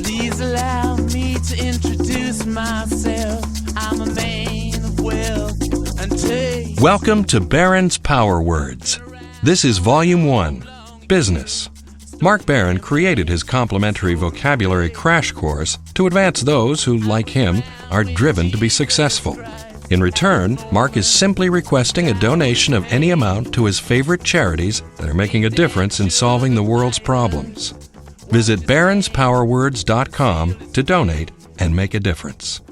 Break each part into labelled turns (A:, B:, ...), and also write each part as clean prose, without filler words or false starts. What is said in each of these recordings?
A: Please allow me to introduce myself. I'm a man of wealth and taste.
B: Welcome to Barron's Power Words. This is Volume 1, Business. Mark Barron created his complimentary vocabulary crash course to advance those who, like him, are driven to be successful. In return, Mark is simply requesting a donation of any amount to his favorite charities that are making a difference in solving the world's problems. Visit barronspowerwords.com to donate and make a difference.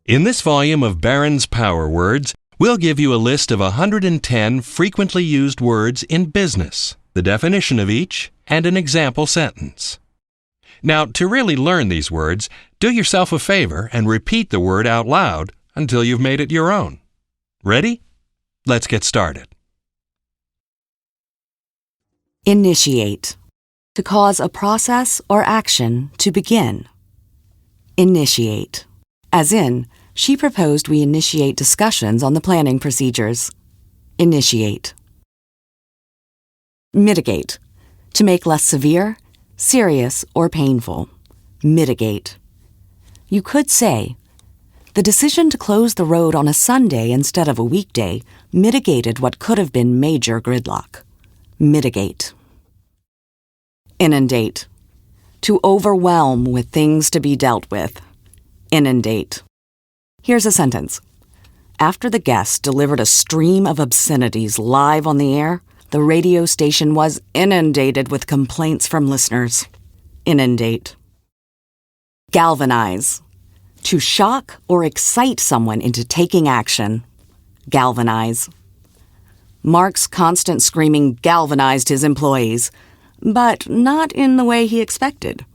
B: In this volume of Barron's Power Words, we'll give you a list of 110 frequently used words in business, the definition of each, and an example sentence. Now, to really learn these words, do yourself a favor and repeat the word out loud until you've made it your own. Ready? Let's get started.
C: Initiate. To cause a process or action to begin. Initiate. As in, she proposed we initiate discussions on the planning procedures. Initiate. Mitigate. To make less severe, serious, or painful. Mitigate. You could say, the decision to close the road on a Sunday instead of a weekday mitigated what could have been major gridlock. Mitigate. Inundate. To overwhelm with things to be dealt with. Inundate. Here's a sentence. After the guest delivered a stream of obscenities live on the air, the radio station was inundated with complaints from listeners. Inundate. Galvanize. To shock or excite someone into taking action. Galvanize. Mark's constant screaming galvanized his employees, but not in the way he expected.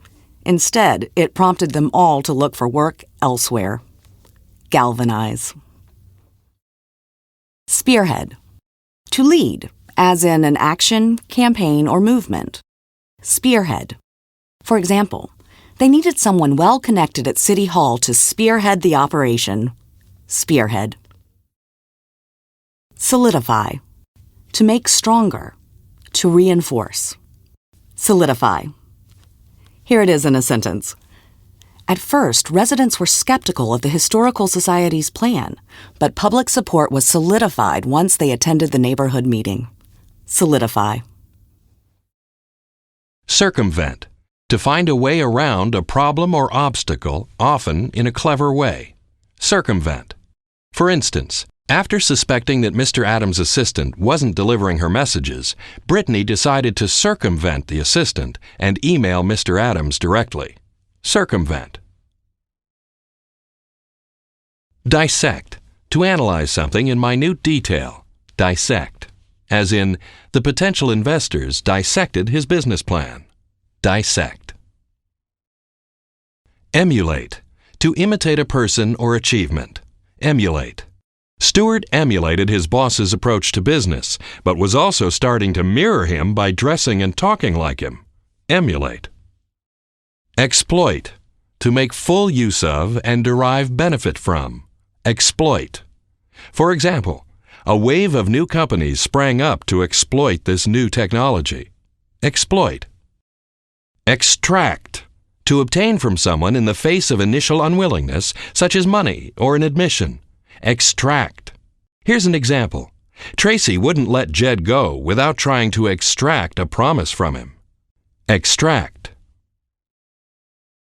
C: Instead, it prompted them all to look for work elsewhere. Galvanize. Spearhead. To lead, as in an action, campaign, or movement. Spearhead. For example, they needed someone well-connected at City Hall to spearhead the operation. Spearhead. Solidify. To make stronger. To reinforce. Solidify. Here it is in a sentence. At first, residents were skeptical of the Historical Society's plan, but public support was solidified once they attended the neighborhood meeting. Solidify.
B: Circumvent. To find a way around a problem or obstacle, often in a clever way. Circumvent. For instance, after suspecting that Mr. Adams' assistant wasn't delivering her messages, Brittany decided to circumvent the assistant and email Mr. Adams directly. Circumvent. Dissect. To analyze something in minute detail. Dissect. As in, the potential investors dissected his business plan. Dissect. Emulate. To imitate a person or achievement. Emulate. Stewart emulated his boss's approach to business, but was also starting to mirror him by dressing and talking like him. Emulate. Exploit. To make full use of and derive benefit from. Exploit. For example, a wave of new companies sprang up to exploit this new technology. Exploit. Extract. To obtain from someone in the face of initial unwillingness, such as money or an admission. Extract. Here's an example. Tracy wouldn't let Jed go without trying to extract a promise from him. Extract.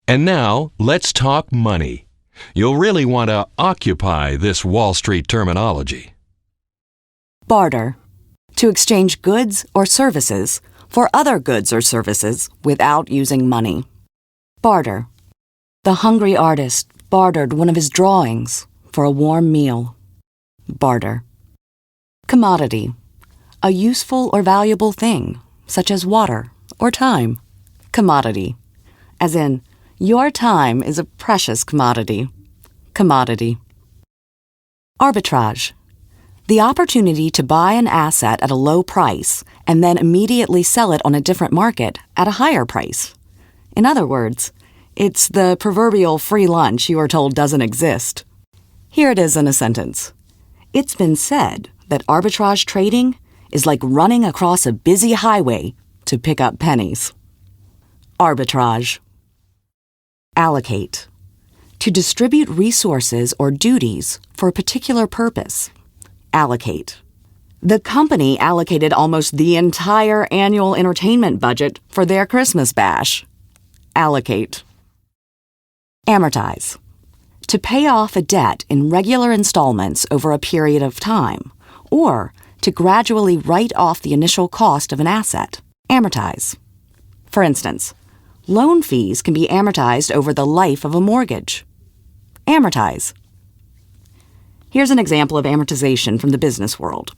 B: And now, let's talk money. You'll really want to occupy this Wall Street terminology.
C: Barter. To exchange goods or services for other goods or services without using money. Barter. The hungry artist bartered one of his drawings for a warm meal. Barter. Commodity. A useful or valuable thing, such as water or time. Commodity. As in, your time is a precious commodity. Commodity. Arbitrage. The opportunity to buy an asset at a low price and then immediately sell it on a different market at a higher price. In other words, it's the proverbial free lunch you are told doesn't exist. Here it is in a sentence. It's been said that arbitrage trading is like running across a busy highway to pick up pennies. Arbitrage. Allocate. To distribute resources or duties for a particular purpose. Allocate. The company allocated almost the entire annual entertainment budget for their Christmas bash. Allocate. Amortize. To pay off a debt in regular installments over a period of time, or to gradually write off the initial cost of an asset. Amortize. For instance, loan fees can be amortized over the life of a mortgage. Amortize. Here's an example of amortization from the business world.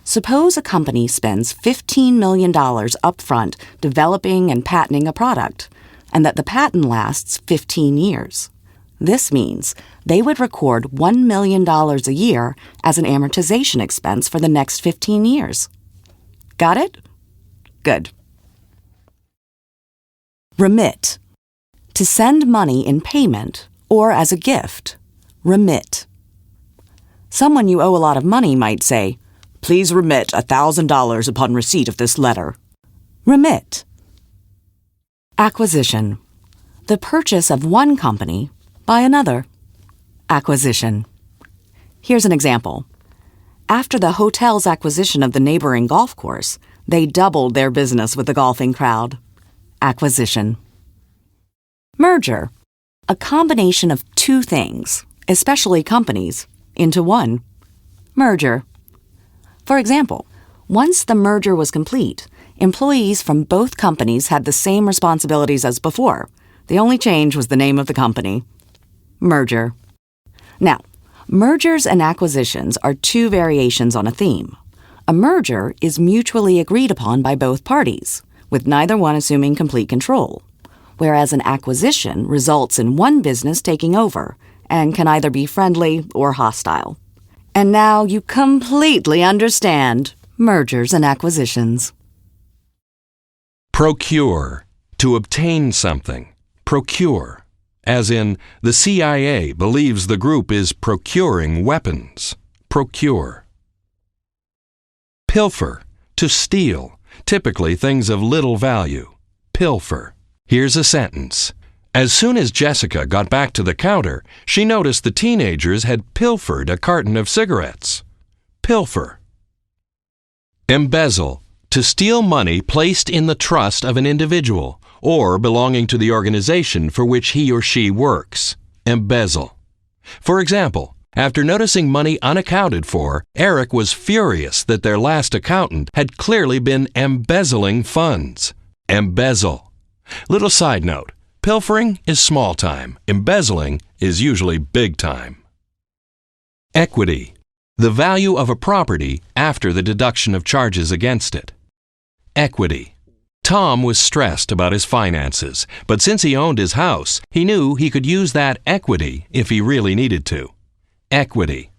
C: Suppose a company spends $15 million upfront developing and patenting a product, and that the patent lasts 15 years. This means they would record $1 million a year as an amortization expense for the next 15 years. Got it? Good. Remit. To send money in payment or as a gift. Remit. Someone you owe a lot of money might say, "Please remit $1,000 upon receipt of this letter." Remit. Acquisition. The purchase of one company by another. Acquisition. Here's an example. After the hotel's acquisition of the neighboring golf course, they doubled their business with the golfing crowd. Acquisition. Merger. A combination of two things, especially companies, into one. Merger. For example, once the merger was complete, employees from both companies had the same responsibilities as before. The only change was the name of the company. Merger. Now, mergers and acquisitions are two variations on a theme. A merger is mutually agreed upon by both parties, with neither one assuming complete control, whereas an acquisition results in one business taking over and can either be friendly or hostile. And now you completely understand mergers and acquisitions.
B: Procure. To obtain something. Procure. As in, the CIA believes the group is procuring weapons. Procure. Pilfer. To steal. Typically things of little value. Pilfer. Here's a sentence. As soon as Jessica got back to the counter, she noticed the teenagers had pilfered a carton of cigarettes. Pilfer. Embezzle. To steal money placed in the trust of an individual or belonging to the organization for which he or she works. Embezzle. For example, after noticing money unaccounted for, Eric was furious that their last accountant had clearly been embezzling funds. Embezzle. Little side note, pilfering is small time. Embezzling is usually big time. Equity. The value of a property after the deduction of charges against it. Equity. Tom was stressed about his finances, but since he owned his house, he knew he could use that equity if he really needed to. Equity.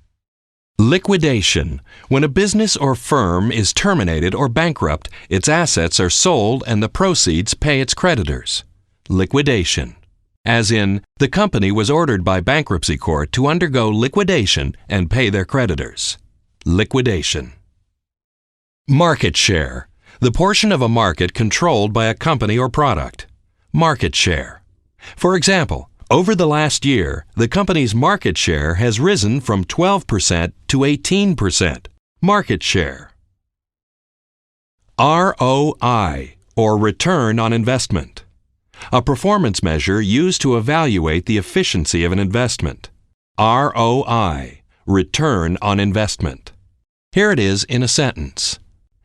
B: Liquidation. When a business or firm is terminated or bankrupt, its assets are sold and the proceeds pay its creditors. Liquidation. As in, the company was ordered by bankruptcy court to undergo liquidation and pay their creditors. Liquidation. Market share. The portion of a market controlled by a company or product. Market share. For example, over the last year, the company's market share has risen from 12% to 18%. Market share. ROI, or return on investment. A performance measure used to evaluate the efficiency of an investment. ROI, return on investment. Here it is in a sentence.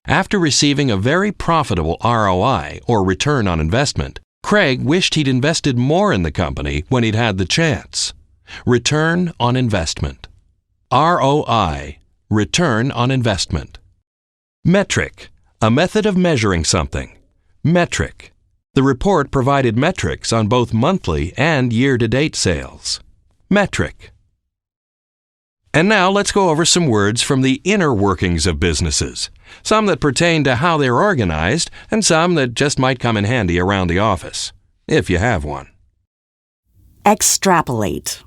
B: After receiving a very profitable ROI, or return on investment, Craig wished he'd invested more in the company when he'd had the chance. Return on investment. ROI, return on investment. Metric, a method of measuring something. Metric. The report provided metrics on both monthly and year-to-date sales. Metric. And now let's go over some words from the inner workings of businesses. Some that pertain to how they're organized and some that just might come in handy around the office, if you have one.
C: Extrapolate.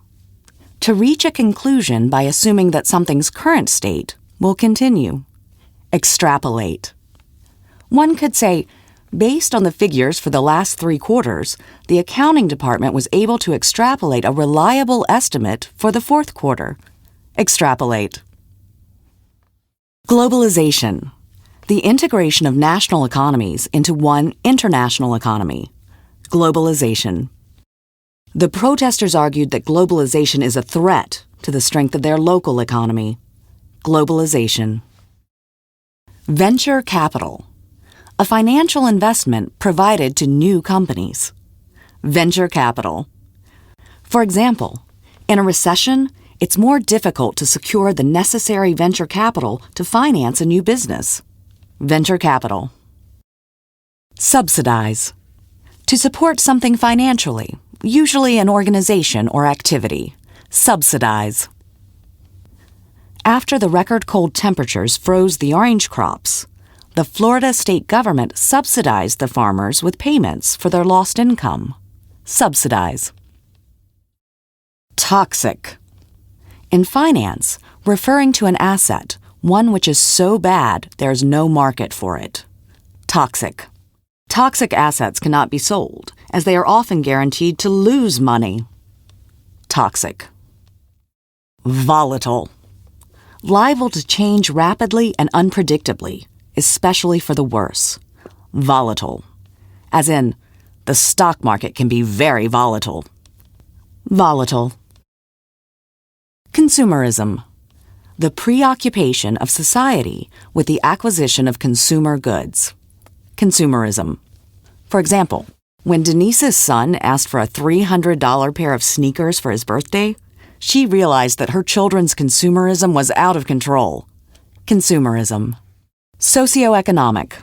C: To reach a conclusion by assuming that something's current state will continue. Extrapolate. One could say, Based on the figures for the last 3 quarters, the accounting department was able to extrapolate a reliable estimate for the 4th quarter. Extrapolate. Globalization. The integration of national economies into one international economy. Globalization. The protesters argued that globalization is a threat to the strength of their local economy. Globalization. Venture capital. A financial investment provided to new companies. Venture capital. For example, in a recession, it's more difficult to secure the necessary venture capital to finance a new business. Venture capital. Subsidize. To support something financially, usually an organization or activity. Subsidize. After the record cold temperatures froze the orange crops, the Florida state government subsidized the farmers with payments for their lost income. Subsidize. Toxic. In finance, referring to an asset, one which is so bad there's no market for it. Toxic. Toxic assets cannot be sold, as they are often guaranteed to lose money. Toxic. Volatile. Liable to change rapidly and unpredictably, especially for the worse. Volatile. As in, the stock market can be very volatile. Volatile. Consumerism. The preoccupation of society with the acquisition of consumer goods. Consumerism. For example, when Denise's son asked for a $300 pair of sneakers for his birthday, she realized that her children's consumerism was out of control. Consumerism. Socioeconomic.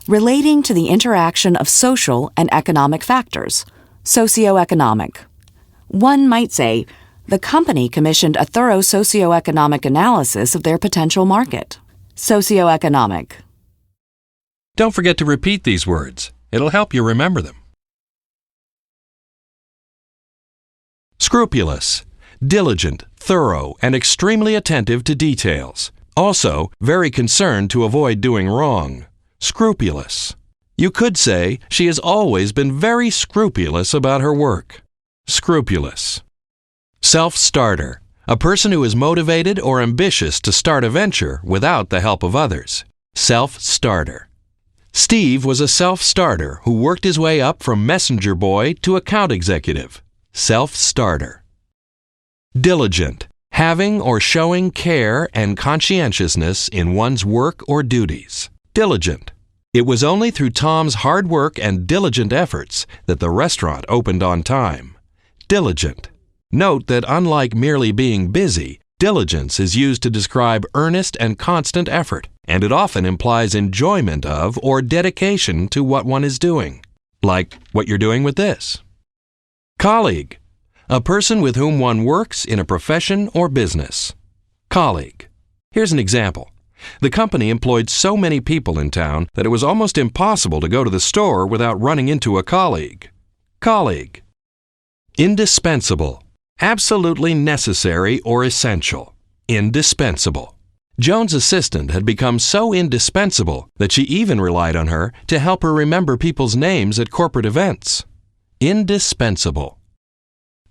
C: Relating to the interaction of social and economic factors. Socioeconomic. One might say, the company commissioned a thorough socioeconomic analysis of their potential market. Socioeconomic.
B: Don't forget to repeat these words. It'll help you remember them. Scrupulous. Diligent, thorough, and extremely attentive to details. Also, very concerned to avoid doing wrong. Scrupulous. You could say she has always been very scrupulous about her work. Scrupulous. Self-starter. A person who is motivated or ambitious to start a venture without the help of others. Self-starter. Steve was a self-starter who worked his way up from messenger boy to account executive. Self-starter. Diligent. Having or showing care and conscientiousness in one's work or duties. Diligent. It was only through Tom's hard work and diligent efforts that the restaurant opened on time. Diligent. Note that unlike merely being busy, diligence is used to describe earnest and constant effort, and it often implies enjoyment of or dedication to what one is doing, like what you're doing with this. Colleague. A person with whom one works in a profession or business. Colleague. Here's an example. The company employed so many people in town that it was almost impossible to go to the store without running into a colleague. Colleague. Indispensable. Absolutely necessary or essential. Indispensable. Joan's assistant had become so indispensable that she even relied on her to help her remember people's names at corporate events. Indispensable.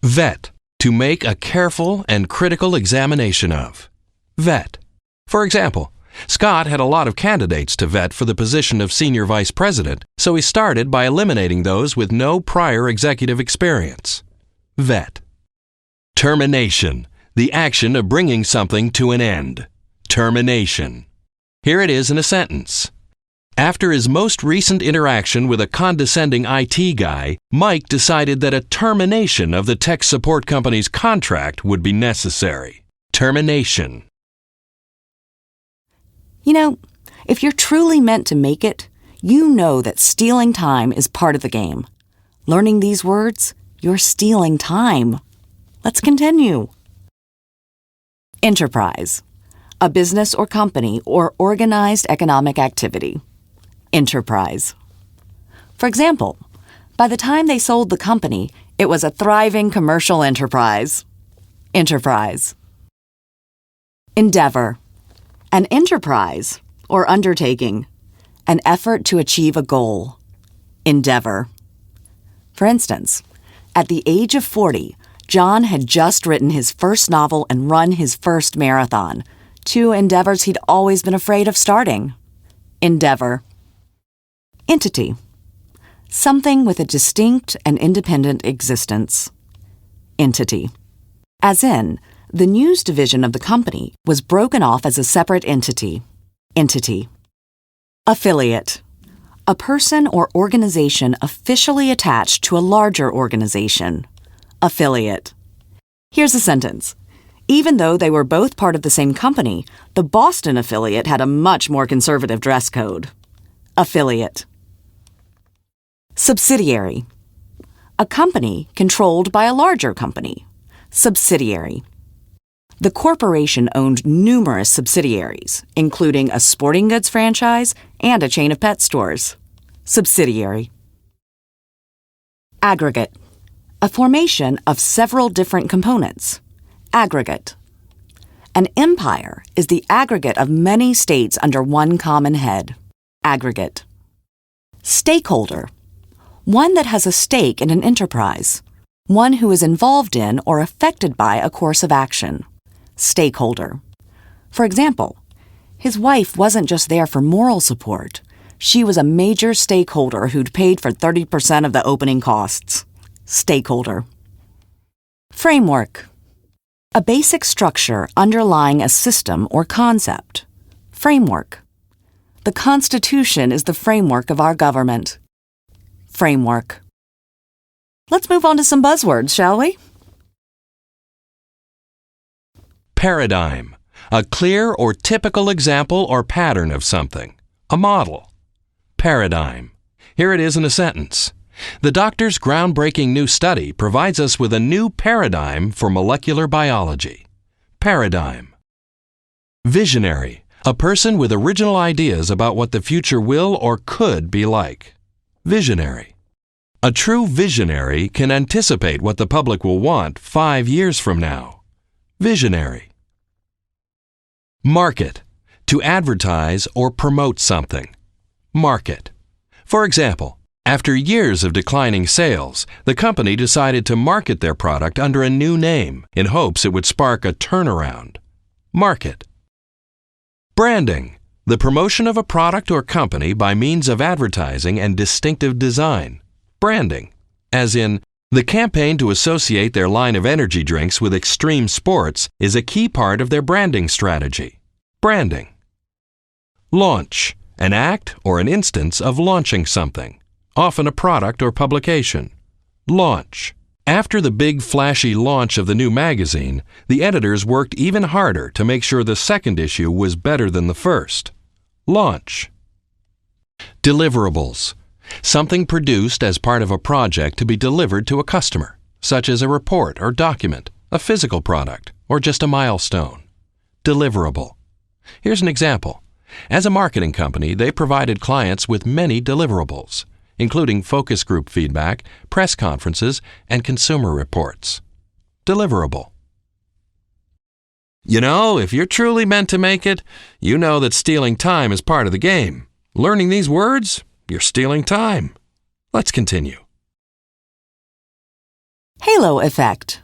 B: Vet. To make a careful and critical examination of. Vet. For example, Scott had a lot of candidates to vet for the position of senior vice president, so he started by eliminating those with no prior executive experience. Vet. Termination. The action of bringing something to an end. Termination. Here it is in a sentence. After his most recent interaction with a condescending IT guy, Mike decided that a termination of the tech support company's contract would be necessary. Termination.
C: You know, if you're truly meant to make it, you know that stealing time is part of the game. Learning these words, you're stealing time. Let's continue. Enterprise. A business or company or organized economic activity. Enterprise. For example, by the time they sold the company, it was a thriving commercial enterprise. Enterprise. Endeavor. An enterprise or undertaking. an effort to achieve a goal. Endeavor. For instance, at the age of 40, John had just written his first novel and run his first marathon, two endeavors he'd always been afraid of starting. Endeavor. Entity. Something with a distinct and independent existence. Entity. As in, the news division of the company was broken off as a separate entity. Entity. Affiliate. A person or organization officially attached to a larger organization. Affiliate. Here's a sentence. Even though they were both part of the same company, the Boston affiliate had a much more conservative dress code. Affiliate. Subsidiary. A company controlled by a larger company. Subsidiary. The corporation owned numerous subsidiaries, including a sporting goods franchise and a chain of pet stores. Subsidiary. Aggregate. A formation of several different components. Aggregate. An empire is the aggregate of many states under one common head. Aggregate. Stakeholder. One that has a stake in an enterprise. One who is involved in or affected by a course of action. Stakeholder. For example, his wife wasn't just there for moral support. She was a major stakeholder who'd paid for 30% of the opening costs. Stakeholder. Framework. A basic structure underlying a system or concept. Framework. The Constitution is the framework of our government. Framework. Let's move on to some buzzwords, shall we?
B: Paradigm. A clear or typical example or pattern of something. A model. Paradigm. Here it is in a sentence. The doctor's groundbreaking new study provides us with a new paradigm for molecular biology. Paradigm. Visionary. A person with original ideas about what the future will or could be like. Visionary. A true visionary can anticipate what the public will want 5 years from now. Visionary. Market. To advertise or promote something. Market. For example, after years of declining sales, the company decided to market their product under a new name in hopes it would spark a turnaround. Market. Branding. The promotion of a product or company by means of advertising and distinctive design. Branding. As in, the campaign to associate their line of energy drinks with extreme sports is a key part of their branding strategy. Branding. Launch. An act or an instance of launching something, often a product or publication. Launch. After the big flashy launch of the new magazine, the editors worked even harder to make sure the second issue was better than the first. Launch. Deliverables. Something produced as part of a project to be delivered to a customer, such as a report or document, a physical product, or just a milestone. Deliverable. Here's an example. As a marketing company, they provided clients with many deliverables, including focus group feedback, press conferences, and consumer reports. Deliverable. You know, if you're truly meant to make it, you know that stealing time is part of the game. Learning these words, you're stealing time. Let's continue.
C: Halo effect.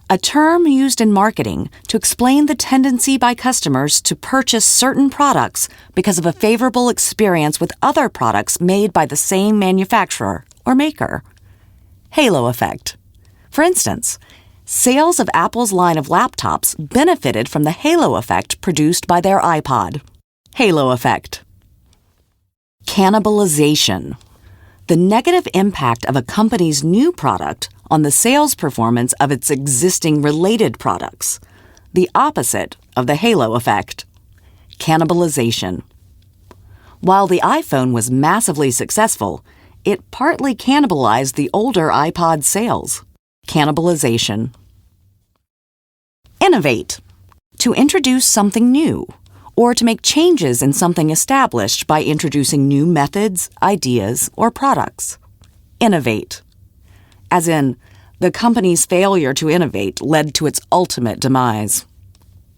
C: A term used in marketing to explain the tendency by customers to purchase certain products because of a favorable experience with other products made by the same manufacturer or maker. Halo effect. For instance, sales of Apple's line of laptops benefited from the halo effect produced by their iPod. Halo effect. Cannibalization. The negative impact of a company's new product on the sales performance of its existing related products. The opposite of the halo effect. Cannibalization. While the iPhone was massively successful, it partly cannibalized the older iPod sales. Cannibalization. Innovate. To introduce something new, or to make changes in something established by introducing new methods, ideas, or products. Innovate. As in, the company's failure to innovate led to its ultimate demise.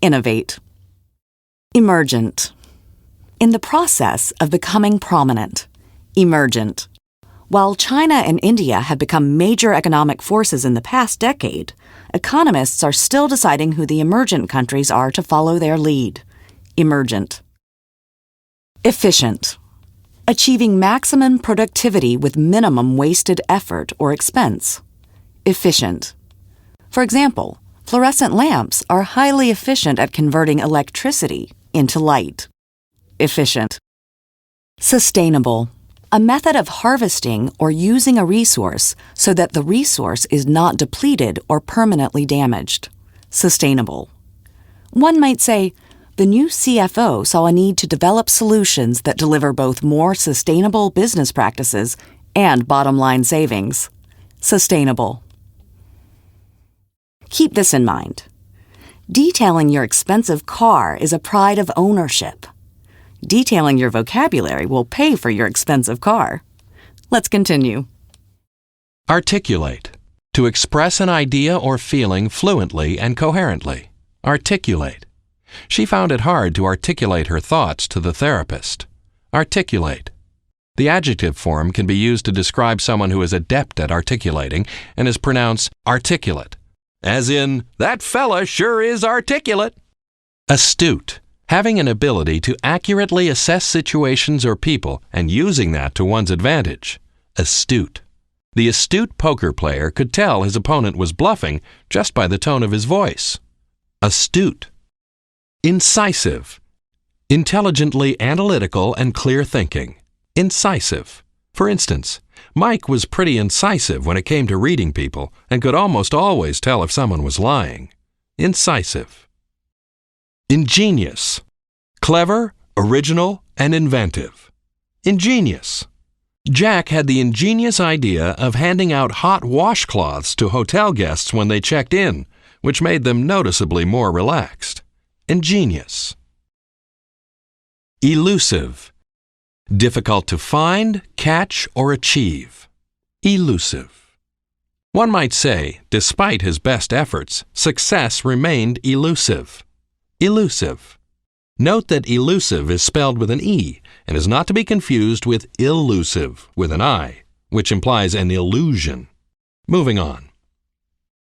C: Innovate. Emergent. In the process of becoming prominent. Emergent. While China and India have become major economic forces in the past decade, economists are still deciding who the emergent countries are to follow their lead. Emergent. Efficient. Achieving maximum productivity with minimum wasted effort or expense. Efficient. For example, fluorescent lamps are highly efficient at converting electricity into light. Efficient. Sustainable. A method of harvesting or using a resource so that the resource is not depleted or permanently damaged. Sustainable. One might say, the new CFO saw a need to develop solutions that deliver both more sustainable business practices and bottom-line savings. Sustainable. Keep this in mind. Detailing your expensive car is a pride of ownership. Detailing your vocabulary will pay for your expensive car. Let's continue.
B: Articulate. To express an idea or feeling fluently and coherently. Articulate. She found it hard to articulate her thoughts to the therapist. Articulate. The adjective form can be used to describe someone who is adept at articulating and is pronounced articulate. As in, that fella sure is articulate. Astute. Having an ability to accurately assess situations or people and using that to one's advantage. Astute. The astute poker player could tell his opponent was bluffing just by the tone of his voice. Astute. Incisive. Intelligently analytical and clear thinking. Incisive. For instance, Mike was pretty incisive when it came to reading people and could almost always tell if someone was lying. Incisive. Ingenious. Clever, original, and inventive. Ingenious. Jack had the ingenious idea of handing out hot washcloths to hotel guests when they checked in, which made them noticeably more relaxed. Ingenious. Elusive. Difficult to find, catch, or achieve. Elusive. One might say, despite his best efforts, success remained elusive. Elusive. Note that elusive is spelled with an E and is not to be confused with illusive with an I, which implies an illusion. Moving on.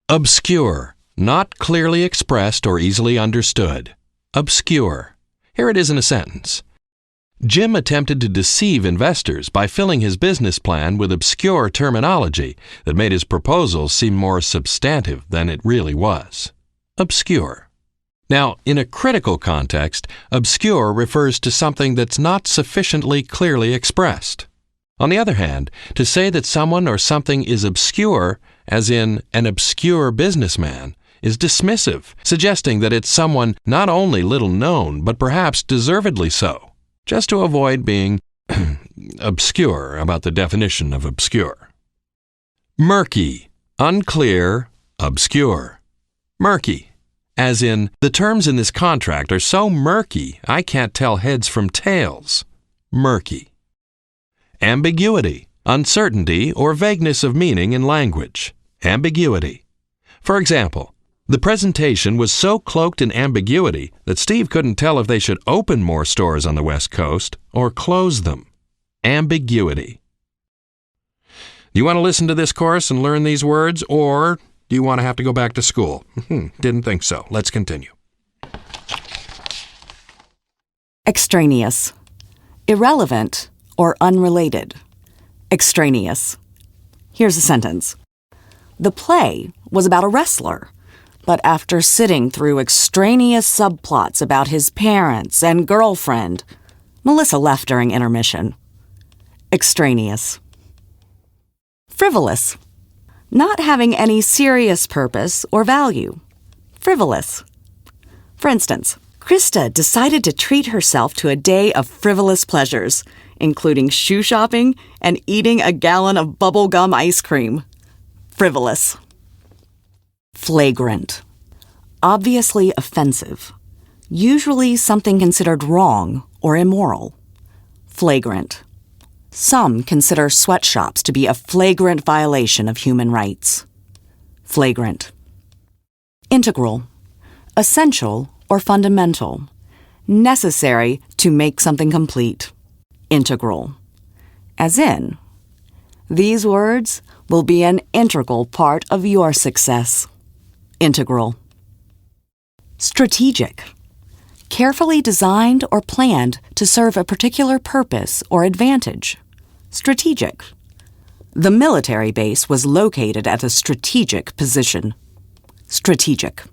B: Obscure. Not clearly expressed or easily understood. Obscure. Here it is in a sentence. Jim attempted to deceive investors by filling his business plan with obscure terminology that made his proposal seem more substantive than it really was. Obscure. Now, in a critical context, obscure refers to something that's not sufficiently clearly expressed. On the other hand, to say that someone or something is obscure, as in an obscure businessman, is dismissive, suggesting that it's someone not only little known, but perhaps deservedly so, just to avoid being obscure about the definition of obscure. Murky, unclear, obscure. Murky. As in, the terms in this contract are so murky, I can't tell heads from tails. Murky. Ambiguity, uncertainty or vagueness of meaning in language. Ambiguity. For example, the presentation was so cloaked in ambiguity that Steve couldn't tell if they should open more stores on the West Coast or close them. Ambiguity. Do you want to listen to this course and learn these words, or do you want to have to go back to school? Didn't think so. Let's continue.
C: Extraneous. Irrelevant or unrelated. Extraneous. Here's a sentence. The play was about a wrestler, but after sitting through extraneous subplots about his parents and girlfriend, Melissa left during intermission. Extraneous. Frivolous. Not having any serious purpose or value. Frivolous. For instance, Krista decided to treat herself to a day of frivolous pleasures, including shoe shopping and eating a gallon of bubblegum ice cream. Frivolous. Flagrant. Obviously offensive. Usually something considered wrong or immoral. Flagrant. Some consider sweatshops to be a flagrant violation of human rights. Flagrant. Integral. Essential or fundamental. necessary to make something complete. Integral. As in, these words will be an integral part of your success. Integral. Strategic. Carefully designed or planned to serve a particular purpose or advantage. Strategic. The military base was located at a strategic position. Strategic.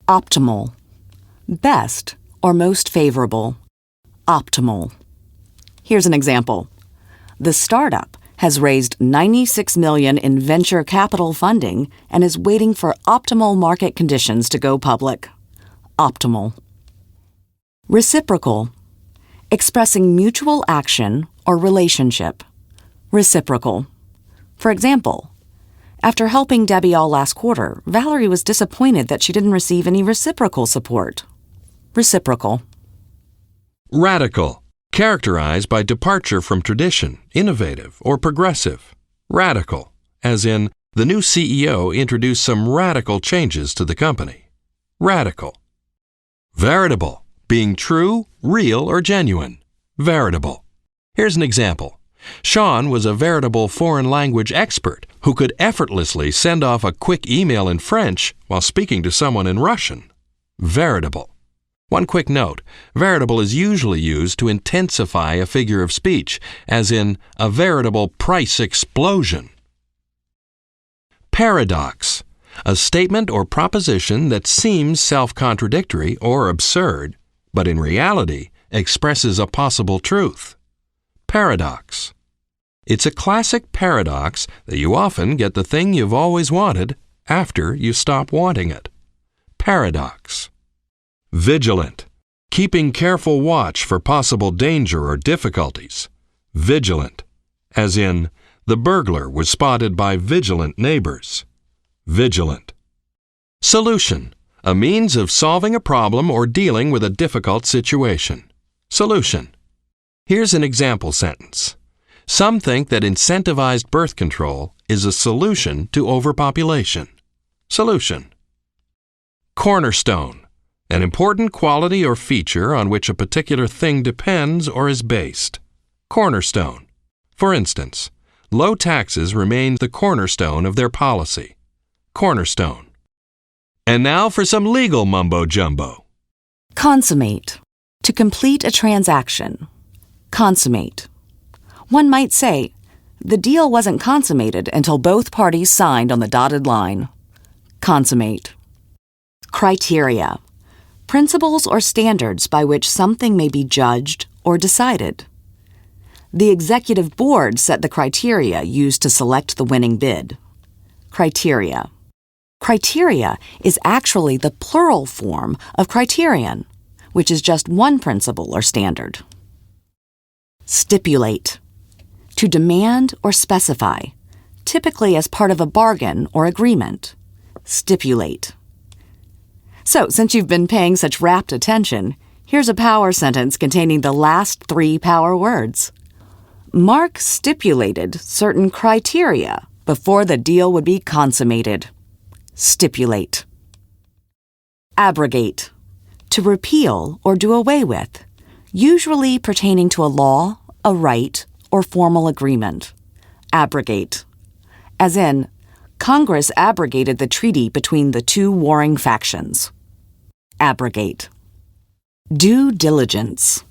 C: Optimal. Best or most favorable. Optimal. Here's an example. The startup has raised $96 million in venture capital funding and is waiting for optimal market conditions to go public. Optimal. Reciprocal. Expressing mutual action or relationship. Reciprocal. For example, after helping Debbie all last quarter, Valerie was disappointed that she didn't receive any reciprocal support. Reciprocal.
B: Radical. Characterized by departure from tradition, innovative, or progressive. Radical, as in, the new CEO introduced some radical changes to the company. Radical. Veritable, being true, real, or genuine. Veritable. Here's an example. Sean was a veritable foreign language expert who could effortlessly send off a quick email in French while speaking to someone in Russian. Veritable. One quick note, veritable is usually used to intensify a figure of speech, as in a veritable price explosion. Paradox, a statement or proposition that seems self-contradictory or absurd, but in reality expresses a possible truth. Paradox. It's a classic paradox that you often get the thing you've always wanted after you stop wanting it. Paradox. Vigilant, keeping careful watch for possible danger or difficulties. Vigilant, as in, the burglar was spotted by vigilant neighbors. Vigilant. Solution, a means of solving a problem or dealing with a difficult situation. Solution. Here's an example sentence. Some think that incentivized birth control is a solution to overpopulation. Solution. Cornerstone. An important quality or feature on which a particular thing depends or is based. Cornerstone. For instance, low taxes remain the cornerstone of their policy. Cornerstone. And now for some legal mumbo-jumbo.
C: Consummate. To complete a transaction. Consummate. One might say, the deal wasn't consummated until both parties signed on the dotted line. Consummate. Criteria. Principles or standards by which something may be judged or decided. The executive board set the criteria used to select the winning bid. Criteria. Criteria is actually the plural form of criterion, which is just one principle or standard. Stipulate. To demand or specify, typically as part of a bargain or agreement. Stipulate. So, since you've been paying such rapt attention, here's a power sentence containing the last 3 power words. Mark stipulated certain criteria before the deal would be consummated. Stipulate. Abrogate. To repeal or do away with, usually pertaining to a law, a right, or formal agreement. Abrogate. As in, Congress abrogated the treaty between the 2 warring factions. Abrogate. Due diligence.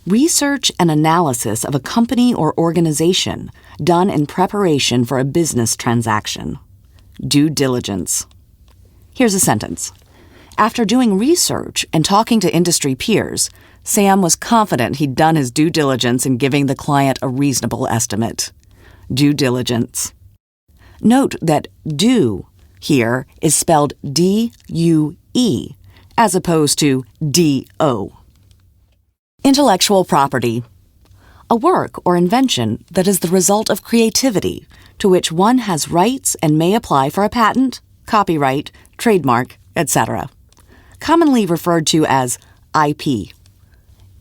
C: Research and analysis of a company or organization done in preparation for a business transaction. Due diligence. Here's a sentence. After doing research and talking to industry peers, Sam was confident he'd done his due diligence in giving the client a reasonable estimate. Due diligence. Note that due here is spelled D-U-E as opposed to D-O. Intellectual property. A work or invention that is the result of creativity, to which one has rights and may apply for a patent, copyright, trademark, etc. Commonly referred to as IP.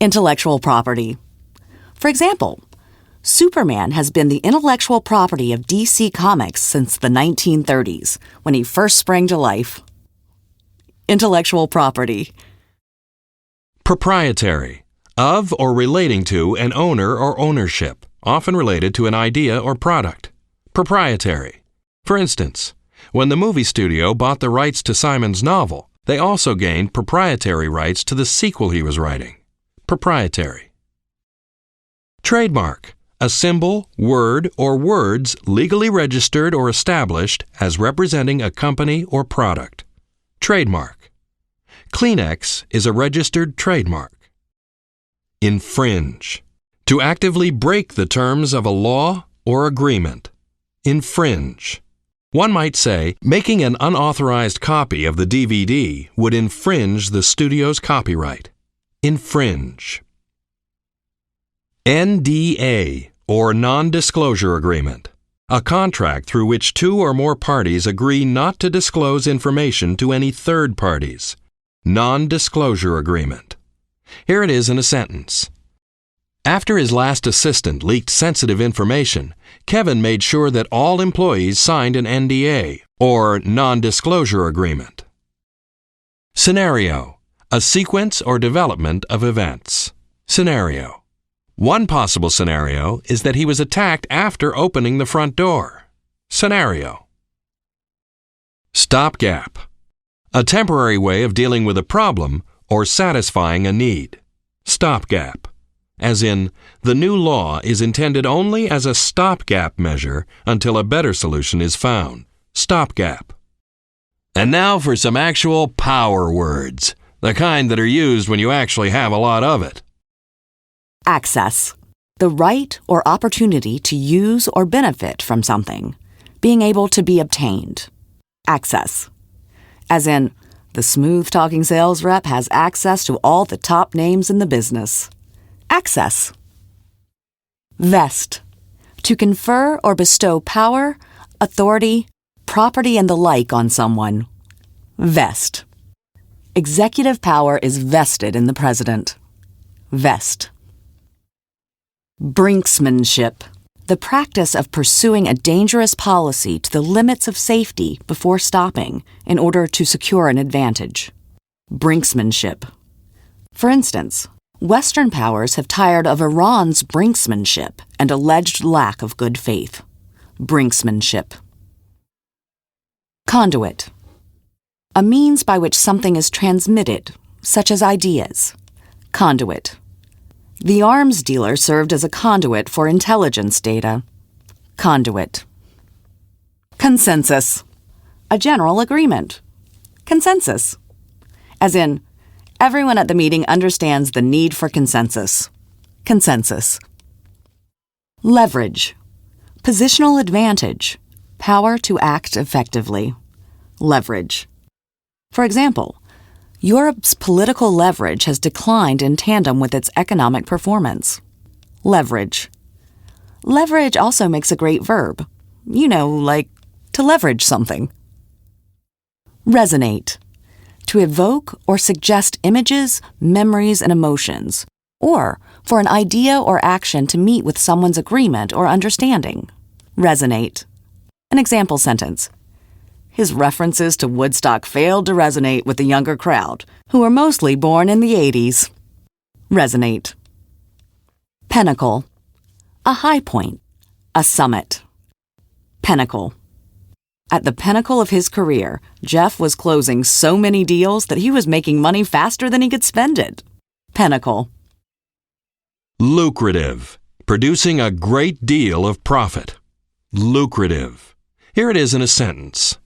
C: Intellectual property. For example, Superman has been the intellectual property of DC Comics since the 1930s, when he first sprang to life. Intellectual property.
B: Proprietary, of or relating to an owner or ownership, often related to an idea or product. Proprietary. For instance, when the movie studio bought the rights to Simon's novel, they also gained proprietary rights to the sequel he was writing. Proprietary. Trademark. A symbol, word, or words legally registered or established as representing a company or product. Trademark. Kleenex is a registered trademark. Infringe. To actively break the terms of a law or agreement. Infringe. One might say, making an unauthorized copy of the DVD would infringe the studio's copyright. Infringe. NDA, or Non-Disclosure Agreement. A contract through which two or more parties agree not to disclose information to any third parties. Non-Disclosure Agreement. Here it is in a sentence. After his last assistant leaked sensitive information, Kevin made sure that all employees signed an NDA, or Non-Disclosure Agreement. Scenario. A sequence or development of events. Scenario. One possible scenario is that he was attacked after opening the front door. Scenario. Stopgap. A temporary way of dealing with a problem or satisfying a need. Stopgap. As in, the new law is intended only as a stopgap measure until a better solution is found. Stopgap. And now for some actual power words, the kind that are used when you actually have a lot of it.
C: Access. The right or opportunity to use or benefit from something. Being able to be obtained. Access. As in, the smooth-talking sales rep has access to all the top names in the business. Access. Vest. To confer or bestow power, authority, property, and the like on someone. Vest. Executive power is vested in the president. Vest. Brinksmanship. The practice of pursuing a dangerous policy to the limits of safety before stopping in order to secure an advantage. Brinksmanship. For instance, Western powers have tired of Iran's brinksmanship and alleged lack of good faith. Brinksmanship. Conduit. A means by which something is transmitted, such as ideas. Conduit. The arms dealer served as a conduit for intelligence data. Conduit. Consensus. A general agreement. Consensus. As in, everyone at the meeting understands the need for consensus. Consensus. Leverage. Positional advantage. Power to act effectively. Leverage. For example, Europe's political leverage has declined in tandem with its economic performance. Leverage. Leverage also makes a great verb. You know, like to leverage something. Resonate. To evoke or suggest images, memories, and emotions, or for an idea or action to meet with someone's agreement or understanding. Resonate. An example sentence. His references to Woodstock failed to resonate with the younger crowd, who were mostly born in the 80s. Resonate. Pinnacle. A high point. A summit. Pinnacle. At the pinnacle of his career, Jeff was closing so many deals that he was making money faster than he could spend it. Pinnacle.
B: Lucrative. Producing a great deal of profit. Lucrative. Here it is in a sentence.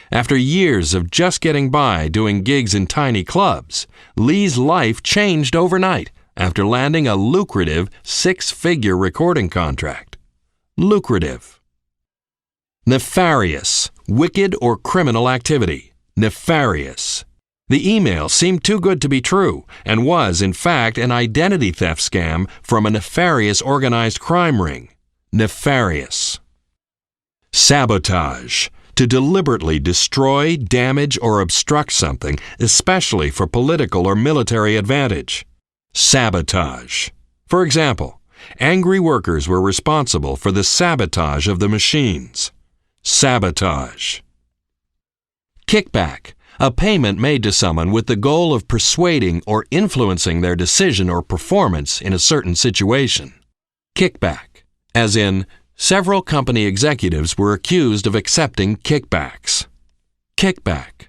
B: After years of just getting by doing gigs in tiny clubs, Lee's life changed overnight after landing a lucrative 6-figure recording contract. Lucrative. Nefarious. Wicked or criminal activity. Nefarious. The email seemed too good to be true and was, in fact, an identity theft scam from a nefarious organized crime ring. Nefarious. Sabotage. To deliberately destroy, damage, or obstruct something, especially for political or military advantage. Sabotage. For example, angry workers were responsible for the sabotage of the machines. Sabotage. Kickback. a payment made to someone with the goal of persuading or influencing their decision or performance in a certain situation. Kickback, as in, several company executives were accused of accepting kickbacks. Kickback.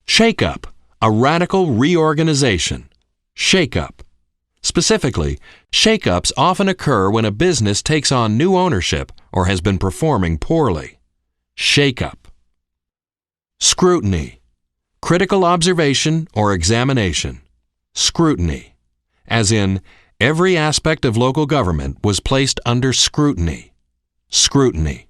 B: Shake-up, a radical reorganization. Shake-up. Specifically, shake-ups often occur when a business takes on new ownership or has been performing poorly. Shake-up. Scrutiny. Critical observation or examination. Scrutiny. As in, every aspect of local government was placed under scrutiny. Scrutiny.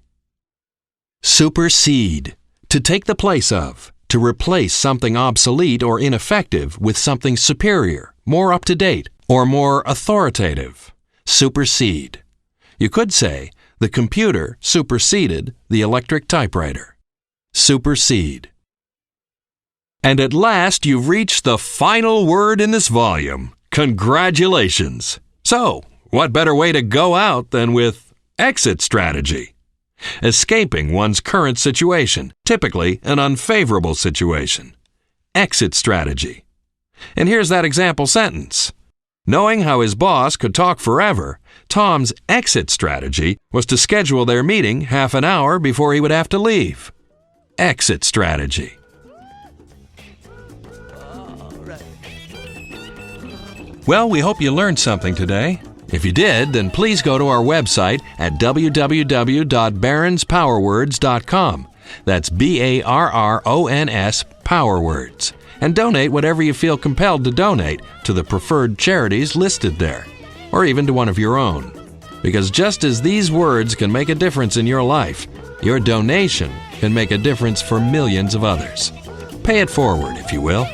B: Supersede. To take the place of. To replace something obsolete or ineffective with something superior, more up-to-date, or more authoritative. Supersede. You could say, the computer superseded the electric typewriter. Supersede. And at last you've reached the final word in this volume. Congratulations! So, what better way to go out than with exit strategy? Escaping one's current situation, typically an unfavorable situation. Exit strategy. And here's that example sentence. Knowing how his boss could talk forever, Tom's exit strategy was to schedule their meeting half an hour before he would have to leave. Exit strategy. Well, we hope you learned something today. If you did, then please go to our website at www.barronspowerwords.com. That's BARRONS Powerwords. And donate whatever you feel compelled to donate to the preferred charities listed there, or even to one of your own. Because just as these words can make a difference in your life, your donation can make a difference for millions of others. Pay it forward, if you will.